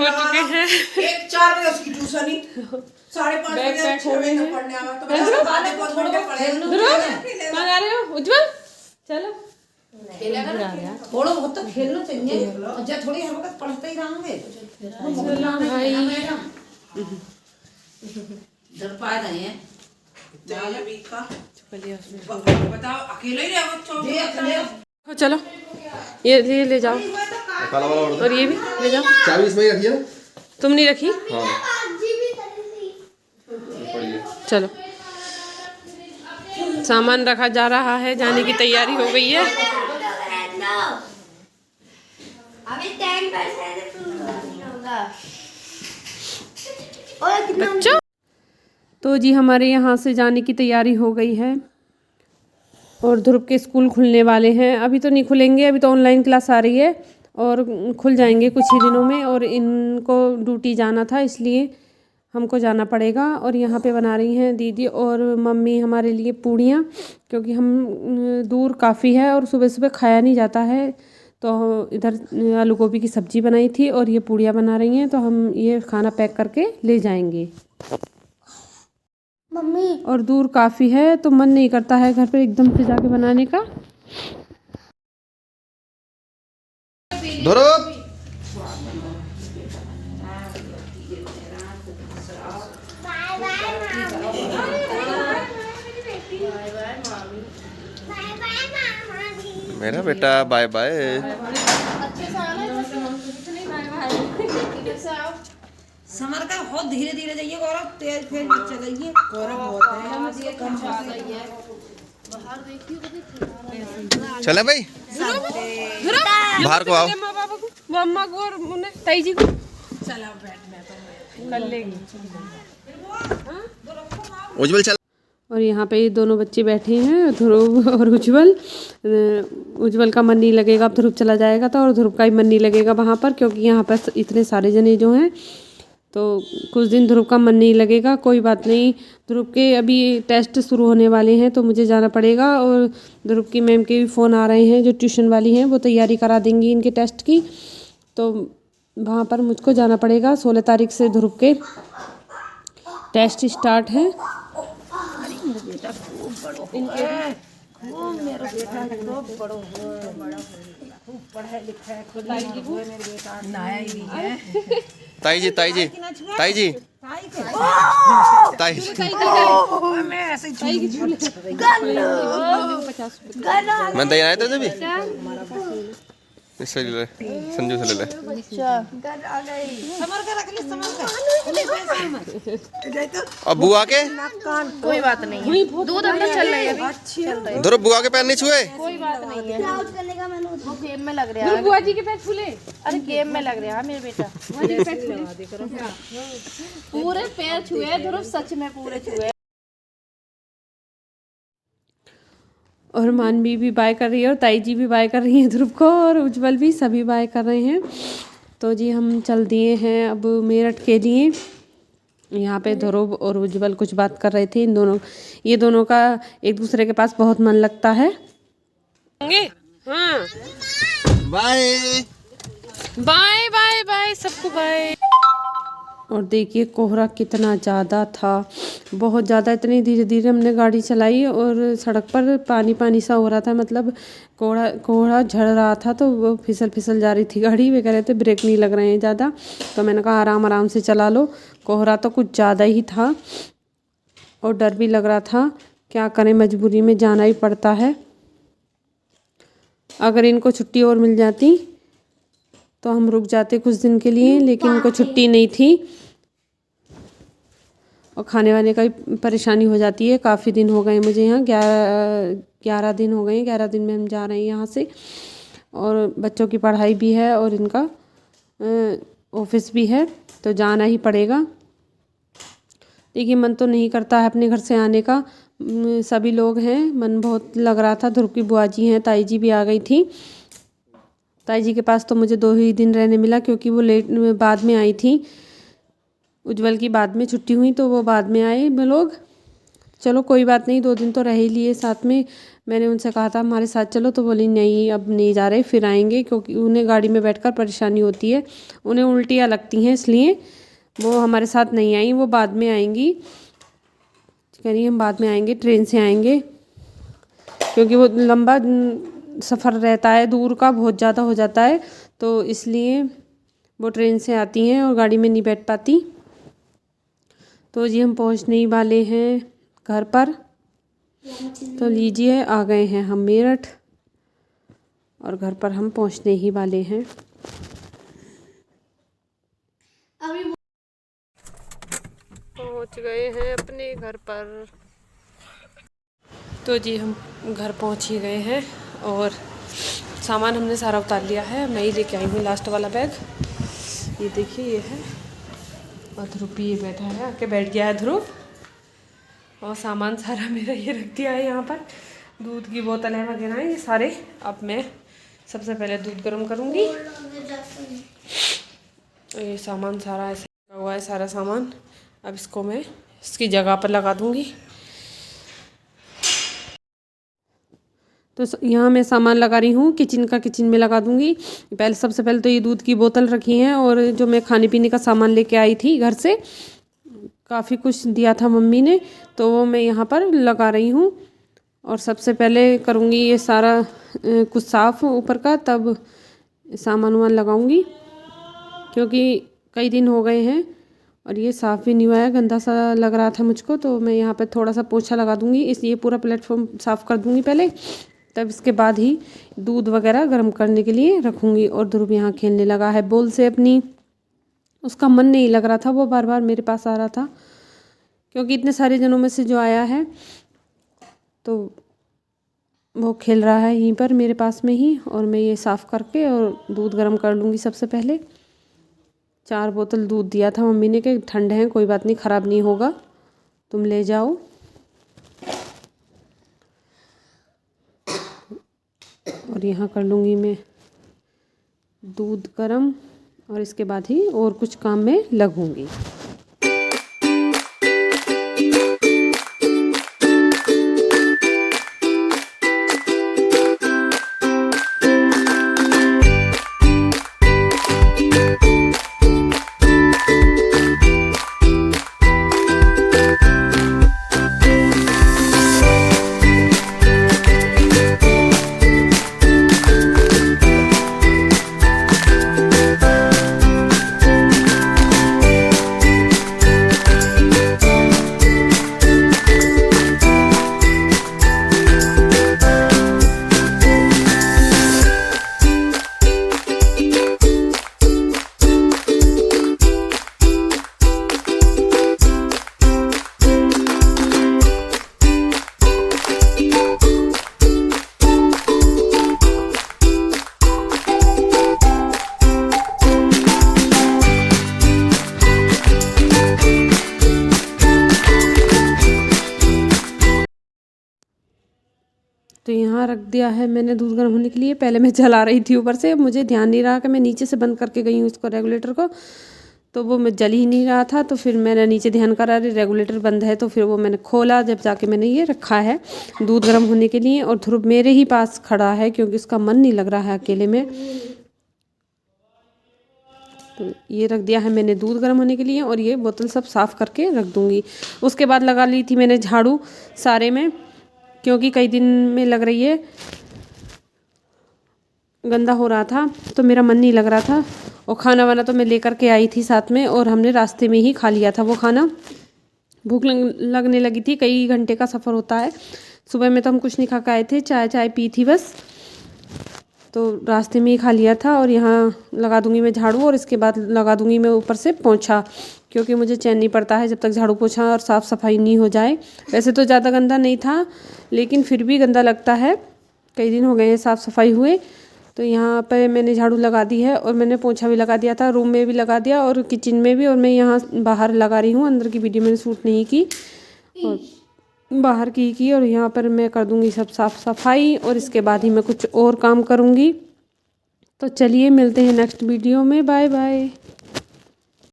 हो चुके हैं। 4 बजे उसकी ट्यूशन ही 5:30 बजे 6 बजे पढ़ने आवा तो मैं बाद में बहुत घंटे पढ़े। कहाँ जा रहे हो उज्जवल? चलो थोड़ा बहुत तो खेलना चाहिए। जब थोड़ी हर वक्त पढ़ते ही रहेंगे डर पाए रहे हैं बताओ अकेले ही रहो। चलो ये ले जाओ और ये भी ले जाओ। चाबी इसमें ही रखिए ना। तुम नहीं रखी? हाँ। चलो सामान रखा जा रहा है, जाने की तैयारी हो गई है। बच्चों तो जी हमारे यहाँ से जाने की तैयारी हो गई है और ध्रुव के स्कूल खुलने वाले हैं। अभी तो नहीं खुलेंगे, अभी तो ऑनलाइन क्लास आ रही है और खुल जाएंगे कुछ ही दिनों में। और इनको ड्यूटी जाना था इसलिए हमको जाना पड़ेगा। और यहाँ पे बना रही हैं दीदी और मम्मी हमारे लिए पूड़ियाँ, क्योंकि हम दूर काफ़ी है और सुबह सुबह खाया नहीं जाता है। तो इधर आलू गोभी की सब्ज़ी बनाई थी और ये पूड़ियाँ बना रही हैं, तो हम ये खाना पैक करके ले जाएंगे। मम्मी और दूर काफ़ी है तो मन नहीं करता है घर पे एकदम से जाके बनाने का। ध्रुव मेरा बेटा बाय बाय। समर का बहुत धीरे धीरे जाइए गौरव, तेज फिर मत चलाइए। गौरव बहुत है कम चले भाई बाहर को आओ। वो अम्मा को और मुन्ने ताई जी को चला बैठना कर लेंगे। उज्जवल चल। और यहाँ पे ये दोनों बच्चे बैठे हैं, ध्रुव और उज्जवल। उज्जवल का मन नहीं लगेगा, अब ध्रुव चला जाएगा तो, और ध्रुव का ही मन नहीं लगेगा वहाँ पर, क्योंकि यहाँ पर इतने सारे जने जो हैं तो कुछ दिन ध्रुव का मन नहीं लगेगा। कोई बात नहीं, ध्रुव के अभी टेस्ट शुरू होने वाले हैं तो मुझे जाना पड़ेगा। और ध्रुव की मैम के भी फ़ोन आ रहे हैं जो ट्यूशन वाली हैं, वो तैयारी करा देंगी इनके टेस्ट की, तो वहाँ पर मुझको जाना पड़ेगा। 16 तारीख से ध्रुव के टेस्ट स्टार्ट हैं। ताई जी ताई जी ताई जी ताई जी मैं दे आया था तभी इससे ले संजू से ले ले। अब बुआ के कोई बात नहीं है, दूध अंदर चल रही है। ध्रुव बुआ के पैर नहीं छुए। कोई बात नहीं है, वो गेम में लग रहा है। बुआ जी के पैर छूले? अरे गेम में लग रहा है मेरे बेटा। पूरे पैर छुए ध्रुव, सच में पूरे छुए। और मानवी भी बाय कर रही है और ताई जी भी बाय कर रही हैं ध्रुव को, और उज्जवल भी, सभी बाय कर रहे हैं। तो जी हम चल दिए हैं अब मेरठ के लिए। यहाँ पे ध्रुव और उज्जवल कुछ बात कर रहे थे। ये दोनों का एक दूसरे के पास बहुत मन लगता है। हाँ बाय बाय बाय बाय सबको बाय। और देखिए कोहरा कितना ज़्यादा था, बहुत ज़्यादा। इतनी धीरे धीरे हमने गाड़ी चलाई और सड़क पर पानी पानी सा हो रहा था, मतलब कोहरा झड़ रहा था, तो वो फिसल जा रही थी गाड़ी। वे कह रहे थे ब्रेक नहीं लग रहे हैं ज़्यादा, तो मैंने कहा आराम आराम से चला लो। कोहरा तो कुछ ज़्यादा ही था और डर भी लग रहा था, क्या करें मजबूरी में जाना ही पड़ता है। अगर इनको छुट्टी और मिल जाती तो हम रुक जाते कुछ दिन के लिए, लेकिन इनको छुट्टी नहीं थी और खाने वाने का भी परेशानी हो जाती है। काफ़ी दिन हो गए मुझे यहाँ, 11 दिन हो गए। 11 दिन में हम जा रहे हैं यहाँ से, और बच्चों की पढ़ाई भी है और इनका ऑफिस भी है, तो जाना ही पड़ेगा। देखिए मन तो नहीं करता है अपने घर से आने का, सभी लोग हैं, मन बहुत लग रहा था। ध्रुव की बुआ जी हैं, ताई जी भी आ गई थी। ताई जी के पास तो मुझे 2 ही दिन रहने मिला, क्योंकि वो बाद में आई थी। उज्जवल की बाद में छुट्टी हुई तो वो बाद में आए लोग। चलो कोई बात नहीं, 2 दिन तो रह ही लिए साथ में। मैंने उनसे कहा था हमारे साथ चलो, तो बोली नहीं अब नहीं जा रहे, फिर आएंगे, क्योंकि उन्हें गाड़ी में बैठकर परेशानी होती है, उन्हें उल्टियाँ लगती हैं, इसलिए वो हमारे साथ नहीं आई, वो बाद में आएंगी। कह रही हम बाद में आएंगे, ट्रेन से आएंगे, क्योंकि वो लंबा सफ़र रहता है, दूर का बहुत ज़्यादा हो जाता है, तो इसलिए वो ट्रेन से आती हैं और गाड़ी में नहीं बैठ पाती। तो जी हम पहुंचने ही वाले हैं घर पर। तो लीजिए आ गए हैं हम मेरठ और घर पर हम पहुंचने ही वाले हैं। पहुंच गए हैं अपने घर पर। तो जी हम घर पहुंच ही गए हैं और सामान हमने सारा उतार लिया है। मैं ही लेके आई हूँ लास्ट वाला बैग, ये देखिए ये है। और ध्रुव ये बैठा है, आके बैठ गया है ध्रुव। और सामान सारा मेरा ये रख दिया है यहाँ पर। दूध की बोतलें वगैरह हैं ये सारे। अब मैं सबसे पहले दूध गर्म करूँगी। ये सामान सारा ऐसे लगा हुआ है, सारा सामान। अब इसको मैं इसकी जगह पर लगा दूँगी। तो यहाँ मैं सामान लगा रही हूँ, किचन में लगा दूँगी। पहले सबसे पहले तो ये दूध की बोतल रखी हैं और जो मैं खाने पीने का सामान लेके आई थी घर से, काफ़ी कुछ दिया था मम्मी ने, तो वो मैं यहाँ पर लगा रही हूँ। और सबसे पहले करूँगी ये सारा कुछ साफ़ ऊपर का, तब सामान वामान लगाऊँगी, क्योंकि कई दिन हो गए हैं और ये साफ़ भी नहीं हुआ है, गंदा सा लग रहा था मुझको। तो मैं यहाँ पे थोड़ा सा पोछा लगा दूँगी, इसलिए पूरा प्लेटफॉर्म साफ़ कर दूँगी पहले, तब इसके बाद ही दूध वगैरह गर्म करने के लिए रखूँगी। और ध्रुव यहाँ खेलने लगा है बॉल से अपनी। उसका मन नहीं लग रहा था, वो बार बार मेरे पास आ रहा था, क्योंकि इतने सारे जनों में से जो आया है तो वो खेल रहा है यहीं पर मेरे पास में ही। और मैं ये साफ़ करके और दूध गर्म कर लूँगी। सबसे पहले 4 बोतल दूध दिया था मम्मी ने कि ठंड है, कोई बात नहीं, ख़राब नहीं होगा, तुम ले जाओ। और यहाँ कर लूँगी मैं दूध गर्म और इसके बाद ही और कुछ काम में लगूँगी। तो यहाँ रख दिया है मैंने दूध गर्म होने के लिए। पहले मैं जला रही थी ऊपर से, मुझे ध्यान नहीं रहा कि मैं नीचे से बंद करके गई हूँ इसको, रेगुलेटर को, तो वो मैं जल ही नहीं रहा था। तो फिर मैंने नीचे ध्यान करा, रेगुलेटर बंद है, तो फिर वो मैंने खोला, जब जाके मैंने ये रखा है दूध गर्म होने के लिए। और ध्रुव मेरे ही पास खड़ा है, क्योंकि उसका मन नहीं लग रहा है अकेले में। तो ये रख दिया है मैंने दूध गर्म होने के लिए और ये बोतल सब साफ़ करके रख दूँगी। उसके बाद लगा ली थी मैंने झाड़ू सारे में, क्योंकि कई दिन में लग रही है, गंदा हो रहा था तो मेरा मन नहीं लग रहा था। और खाना वाना तो मैं लेकर के आई थी साथ में, और हमने रास्ते में ही खा लिया था वो खाना। भूख लगने लगी थी, कई घंटे का सफ़र होता है। सुबह में तो हम कुछ नहीं खा के आए थे, चाय पी थी बस, तो रास्ते में ही खा लिया था। और यहाँ लगा दूँगी मैं झाड़ू और इसके बाद लगा दूँगी मैं ऊपर से पोंछा, क्योंकि मुझे चैन नहीं पड़ता है जब तक झाड़ू पोंछा और साफ़ सफाई नहीं हो जाए। वैसे तो ज़्यादा गंदा नहीं था, लेकिन फिर भी गंदा लगता है, कई दिन हो गए हैं साफ़ सफाई हुए। तो यहाँ पे मैंने झाड़ू लगा दी है और मैंने पोंछा भी लगा दिया था, रूम में भी लगा दिया और किचन में भी। और मैं यहाँ बाहर लगा रही हूँ, अंदर की वीडियो मैंने शूट नहीं की और बाहर की। और यहाँ पर मैं कर दूँगी सब साफ़ सफाई और इसके बाद ही मैं कुछ और काम करूँगी। तो चलिए मिलते हैं नेक्स्ट वीडियो में, बाय बाय।